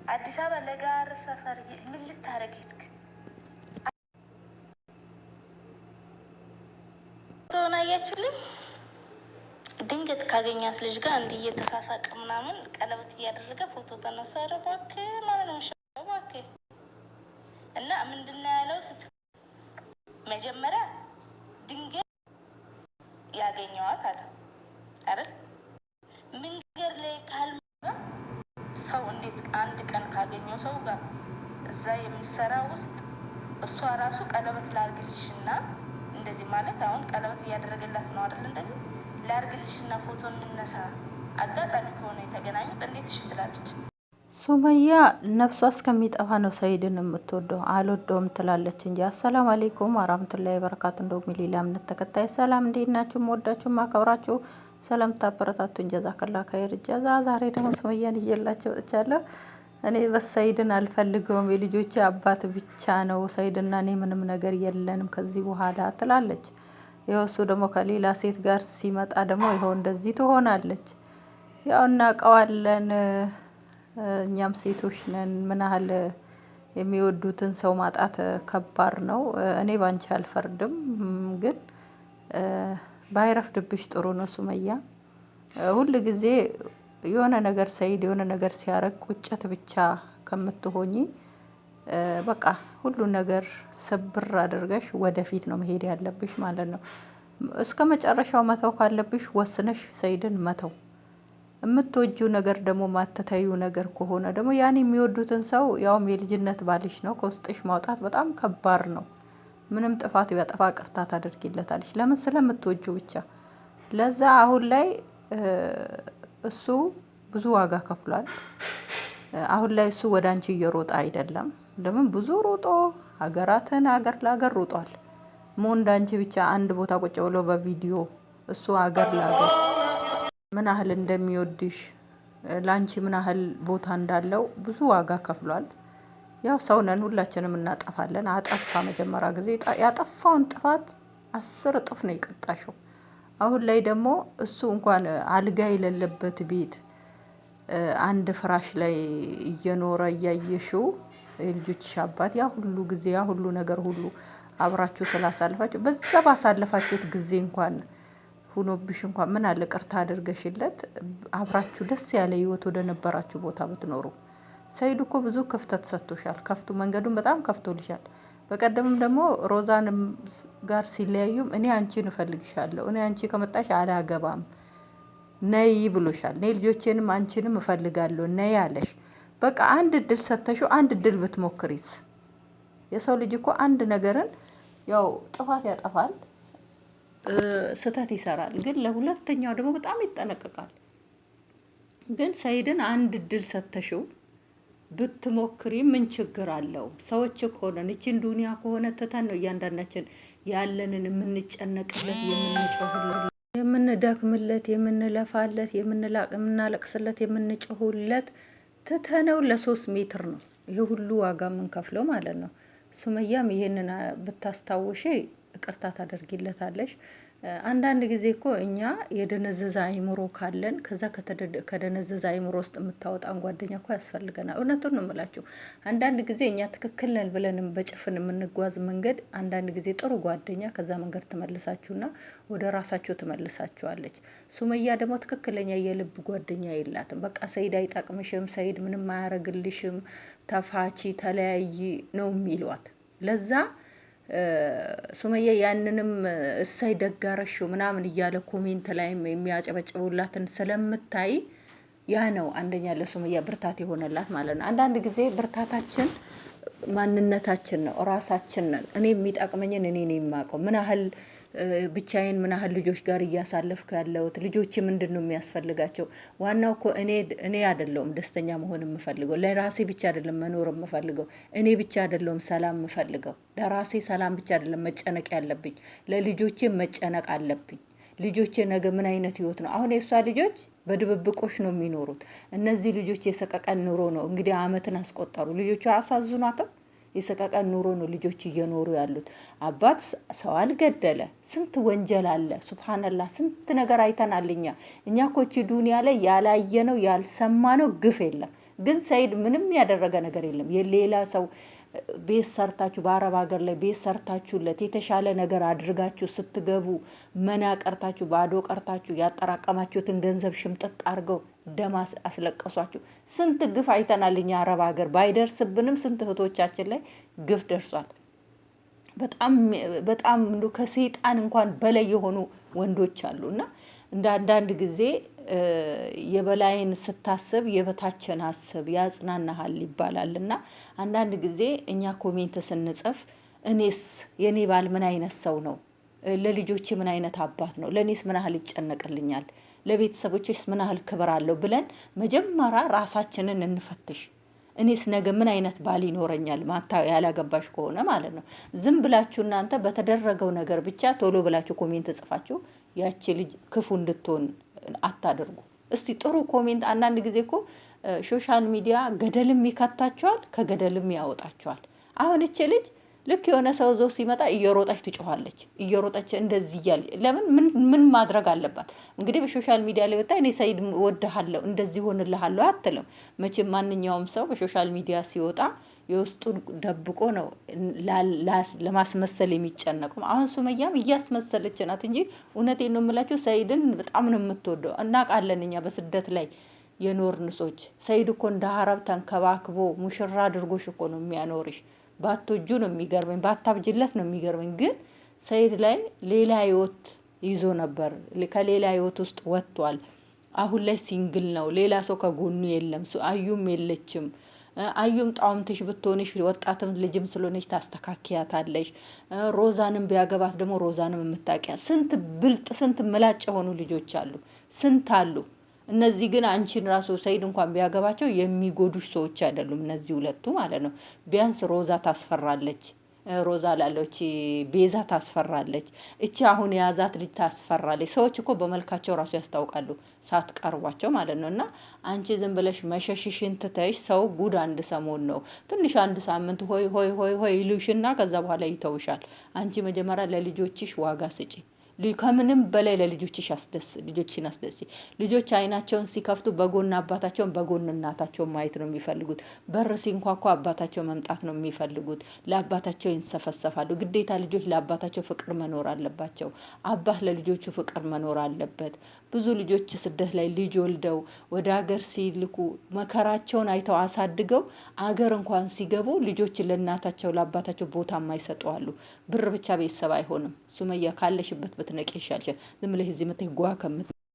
አዲስ አበባ ለጋር ሰፈር ምን ልታረግ ሄድክ? ቶና ያችልኝ ድንገት ካገኛት ልጅ ጋር እንዲህ እየተሳሳቀ ምናምን ቀለበት እያደረገ ፎቶ ተነሳ። ኧረ እባክህ ማለት ነው እባክህ። እና ምንድነው ያለው መጀመሪያ ድንገት ያገኘዋት አለ አይደል? መንገድ ላይ ካልመጣ ሰው እንዴት አንድ ቀን ካገኘው ሰው ጋር እዛ የሚሰራ ውስጥ እሷ ራሱ ቀለበት ላርግልሽና እንደዚህ ማለት አሁን ቀለበት እያደረገላት ነው አይደል? እንደዚህ ላርግልሽና ፎቶ እንነሳ አጋጣሚ ከሆነ የተገናኙት እንዴት እሺ ትላለች? ሱመያ ነፍሷ እስከሚጠፋ ነው ሰይድን የምትወደው፣ አልወደውም ትላለች እንጂ። አሰላሙ አለይኩም ወራህመቱላሂ ወበረካቱ። እንደውም ሌላ እምነት ተከታይ ሰላም፣ እንዴት ናችሁ? ወዳችሁ ማከብራችሁ ሰላም ታበረታቱኝ። ጀዛከላ ኸይር ጀዛ። ዛሬ ደግሞ ሱመያን እየላችሁ ወጥቻለሁ። እኔ በሰይድን አልፈልገውም፣ የልጆቼ አባት ብቻ ነው፣ ሰይድና እኔ ምንም ነገር የለንም ከዚህ በኋላ ትላለች። ይኸው እሱ ደግሞ ከሌላ ሴት ጋር ሲመጣ ደግሞ ይኸው እንደዚህ ትሆናለች። ያው እናውቀዋለን፣ እኛም ሴቶች ነን። ምን ያህል የሚወዱትን ሰው ማጣት ከባድ ነው። እኔ ባንቺ አልፈርድም፣ ግን ባይረፍድብሽ ጥሩ ነው ሱመያ። ሁል ጊዜ የሆነ ነገር ሰይድ የሆነ ነገር ሲያረግ ቁጭት ብቻ ከምትሆኚ በቃ ሁሉ ነገር ስብር አድርገሽ ወደፊት ነው መሄድ ያለብሽ ማለት ነው። እስከ መጨረሻው መተው ካለብሽ ወስነሽ ሰይድን መተው። የምትወጂው ነገር ደግሞ ማተታዩ ነገር ከሆነ ደግሞ ያን የሚወዱትን ሰው ያውም የልጅነት ባልሽ ነው ከውስጥሽ ማውጣት በጣም ከባድ ነው። ምንም ጥፋት ቢያጠፋ ቅርታ ታደርጊለታለሽ። ለምን? ስለምትወጂው ብቻ። ለዛ አሁን ላይ እሱ ብዙ ዋጋ ከፍሏል። አሁን ላይ እሱ ወደ አንቺ እየሮጠ አይደለም። ለምን? ብዙ ሮጦ ሀገራትን ሀገር ለሀገር ሮጧል። ሞ እንዳንቺ ብቻ አንድ ቦታ ቁጭ ብሎ በቪዲዮ እሱ ሀገር ለሀገር ምን ያህል እንደሚወድሽ ላንቺ ምን ያህል ቦታ እንዳለው ብዙ ዋጋ ከፍሏል። ያው ሰው ነን፣ ሁላችንም እናጠፋለን። አጠፋ መጀመሪያ ጊዜ ያጠፋውን ጥፋት 10 እጥፍ ነው የቀጣሽው። አሁን ላይ ደግሞ እሱ እንኳን አልጋ የሌለበት ቤት አንድ ፍራሽ ላይ እየኖረ እያየሽው የልጆችሽ አባት ያ ሁሉ ጊዜ ያ ሁሉ ነገር ሁሉ አብራችሁ ስላሳለፋችሁ በዛ ባሳለፋችሁት ጊዜ እንኳን ሆኖብሽ እንኳን ምን አለ ቅርታ አድርገሽለት አብራችሁ ደስ ያለ ህይወት ወደ ነበራችሁ ቦታ ብትኖሩ። ሰይድ እኮ ብዙ ክፍተት ሰጥቶሻል። ከፍቱ መንገዱን በጣም ከፍቶልሻል። በቀደምም ደግሞ ሮዛንም ጋር ሲለያዩም እኔ አንቺን እፈልግሻለሁ፣ እኔ አንቺ ከመጣሽ አላገባም ነይ ብሎሻል። ነይ ልጆቼንም አንቺንም እፈልጋለሁ ነይ አለሽ። በቃ አንድ እድል ሰተሽው አንድ እድል ብትሞክሪስ? የሰው ልጅ እኮ አንድ ነገርን ያው ጥፋት ያጠፋል፣ ስህተት ይሰራል፣ ግን ለሁለተኛው ደግሞ በጣም ይጠነቀቃል። ግን ሰይድን አንድ እድል ሰተሽው ብትሞክሪ ምን ችግር አለው? ሰዎች እኮ ነን። እቺን ዱንያ ከሆነ ትተን ነው እያንዳንዳችን ያለንን የምንጨነቅለት፣ የምንጮህለት፣ የምንደክምለት፣ የምንለፋለት፣ የምናለቅስለት፣ የምንጮህለት ትተነው ለ3 ሜትር ነው ይሄ ሁሉ ዋጋ የምንከፍለው ማለት ነው። ሱመያም ይሄንን ብታስታውሺ ይቅርታ ታደርጊለታለሽ። አንዳንድ ጊዜ እኮ እኛ የደነዘዘ አይምሮ ካለን ከዛ ከደነዘዘ አይምሮ ውስጥ የምታወጣን ጓደኛ እኮ ያስፈልገናል። እውነቱን ነው የምላችሁ። አንዳንድ ጊዜ እኛ ትክክል ነን ብለን በጭፍን የምንጓዝ መንገድ አንዳንድ ጊዜ ጥሩ ጓደኛ ከዛ መንገድ ትመልሳችሁና ወደ ራሳችሁ ትመልሳችኋለች። ሱመያ ደግሞ ትክክለኛ የልብ ጓደኛ የላትም። በቃ ሰይድ አይጠቅምሽም፣ ሰይድ ምንም አያረግልሽም፣ ተፋቺ ተለያይ ነው የሚሏት። ለዛ ሱመያ ያንንም እሳይ ደጋረሹ ምናምን እያለ ኮሜንት ላይም የሚያጨበጭቡላትን ስለምታይ ያ ነው አንደኛ ለሱመያ ብርታት የሆነላት ማለት ነው። አንዳንድ ጊዜ ብርታታችን ማንነታችን ነው፣ ራሳችን ነን። እኔ የሚጠቅመኝን እኔ ነኝ የማውቀው። ምን ያህል ብቻዬን ምን ያህል ልጆች ጋር እያሳለፍኩ ያለሁት፣ ልጆቼ ምንድነው የሚያስፈልጋቸው? ዋናው እኮ እኔ አይደለሁም ደስተኛ መሆን የምፈልገው፣ ለራሴ ብቻ አይደለም መኖር የምፈልገው፣ እኔ ብቻ አይደለሁም ሰላም የምፈልገው። ለራሴ ሰላም ብቻ አይደለም መጨነቅ ያለብኝ፣ ለልጆቼ መጨነቅ አለብኝ። ልጆቼ ነገ ምን አይነት ህይወት ነው? አሁን የሷ ልጆች በድብብቆሽ ነው የሚኖሩት። እነዚህ ልጆች የሰቀቀን ኑሮ ነው እንግዲህ አመትን አስቆጠሩ። ልጆቹ አሳዝኗትም የሰቀቀን ኑሮ ነው ልጆች እየኖሩ ያሉት። አባት ሰው አልገደለ፣ ስንት ወንጀል አለ። ሱብሃንአላህ ስንት ነገር አይተናል። እኛ እኮ እቺ ዱንያ ላይ ያላየነው ያልሰማነው ግፍ የለም። ግን ሰይድ ምንም ያደረገ ነገር የለም። የሌላ ሰው ቤት ሰርታችሁ በአረብ ሀገር ላይ ቤት ሰርታችሁለት የተሻለ ነገር አድርጋችሁ ስትገቡ መና ቀርታችሁ ባዶ ቀርታችሁ ያጠራቀማችሁትን ገንዘብ ሽምጥጥ አድርገው ደም አስለቀሷችሁ። ስንት ግፍ አይተናል እኛ አረብ ሀገር ባይደርስብንም ስንት እህቶቻችን ላይ ግፍ ደርሷል። በጣም ከሰይጣን እንኳን በላይ የሆኑ ወንዶች አሉ። እና እንደ አንዳንድ ጊዜ የበላይን ስታስብ የበታችን አስብ ያጽናናሃል ይባላል። እና አንዳንድ ጊዜ እኛ ኮሜንት ስንጽፍ እኔስ የኔ ባል ምን አይነት ሰው ነው? ለልጆቼ ምን አይነት አባት ነው? ለእኔስ ምን ያህል ይጨነቅልኛል? ለቤተሰቦችስ ምን ያህል ክብር አለው ብለን መጀመሪያ ራሳችንን እንፈትሽ። እኔስ ነገ ምን አይነት ባል ይኖረኛል? ማታ ያላገባሽ ከሆነ ማለት ነው። ዝም ብላችሁ እናንተ በተደረገው ነገር ብቻ ቶሎ ብላችሁ ኮሜንት ጽፋችሁ ያቺ ልጅ ክፉ እንድትሆን አታደርጉ። እስቲ ጥሩ ኮሜንት። አንዳንድ ጊዜ እኮ ሶሻል ሚዲያ ገደልም ይከታቸዋል፣ ከገደልም ያወጣቸዋል። አሁን እቺ ልጅ ልክ የሆነ ሰው ዞ ሲመጣ እየሮጠች ትጮኻለች። እየሮጠች እንደዚህ እያለ ለምን ምን ማድረግ አለባት? እንግዲህ በሶሻል ሚዲያ ላይ ወጣ እኔ ሰይድ ወድሃለሁ እንደዚህ ሆንልሃለሁ አትልም። መቼም ማንኛውም ሰው በሶሻል ሚዲያ ሲወጣ የውስጡን ደብቆ ነው ለማስመሰል የሚጨነቀው። አሁን ሱመያም እያስመሰለች ናት እንጂ እውነቴን ነው የምላችሁ ሰይድን በጣም ነው የምትወደው። እናውቃለን እኛ በስደት ላይ የኖርን ሰዎች። ሰይድ እኮ እንደ ሀረብ ተንከባክቦ ሙሽራ አድርጎሽ እኮ ነው የሚያኖርሽ። ባትወጁ ነው የሚገርመኝ፣ ባታብጅለት ነው የሚገርመኝ። ግን ሰይድ ላይ ሌላ ህይወት ይዞ ነበር፣ ከሌላ ህይወት ውስጥ ወጥቷል። አሁን ላይ ሲንግል ነው፣ ሌላ ሰው ከጎኑ የለም። አዩም የለችም። አዩም ጣውምትሽ ብትሆንሽ ወጣትም ልጅም ስለሆነች ታስተካክያታለሽ። ሮዛንም ቢያገባት ደግሞ ሮዛንም የምታውቂያ ስንት ብልጥ ስንት ምላጭ የሆኑ ልጆች አሉ፣ ስንት አሉ። እነዚህ ግን አንቺን ራሱ ሰይድ እንኳን ቢያገባቸው የሚጎዱሽ ሰዎች አይደሉም እነዚህ ሁለቱ ማለት ነው። ቢያንስ ሮዛ ታስፈራለች፣ ሮዛ ላለች ቤዛ ታስፈራለች። እቺ አሁን የያዛት ልጅ ታስፈራለች። ሰዎች እኮ በመልካቸው ራሱ ያስታውቃሉ ሳትቀርቧቸው ማለት ነው። እና አንቺ ዝም ብለሽ መሸሽሽን ትተሽ ሰው ጉድ አንድ ሰሞን ነው ትንሽ አንድ ሳምንት ሆይ ሆይ ሆይ ሆይ ይሉሽና ከዛ በኋላ ይተውሻል። አንቺ መጀመሪያ ለልጆችሽ ዋጋ ስጪ። ከምንም በላይ ለልጆችሽ ልጆችን አስደስቺ። ልጆች አይናቸውን ሲከፍቱ በጎን አባታቸውን በጎን እናታቸውን ማየት ነው የሚፈልጉት። በር ሲንኳኳ አባታቸው መምጣት ነው የሚፈልጉት። ለአባታቸው ይንሰፈሰፋሉ። ግዴታ ልጆች ለአባታቸው ፍቅር መኖር አለባቸው። አባት ለልጆቹ ፍቅር መኖር አለበት። ብዙ ልጆች ስደት ላይ ልጅ ወልደው ወደ ሀገር ሲልኩ መከራቸውን አይተው አሳድገው አገር እንኳን ሲገቡ ልጆች ለእናታቸው ለአባታቸው ቦታ የማይሰጡ አሉ። ብር ብቻ ቤተሰብ አይሆንም። ሱመያ ካለሽበት ብትነቂ ይሻልሻል። ዝም ብለሽ እዚህ መተሽ ጓ ከምት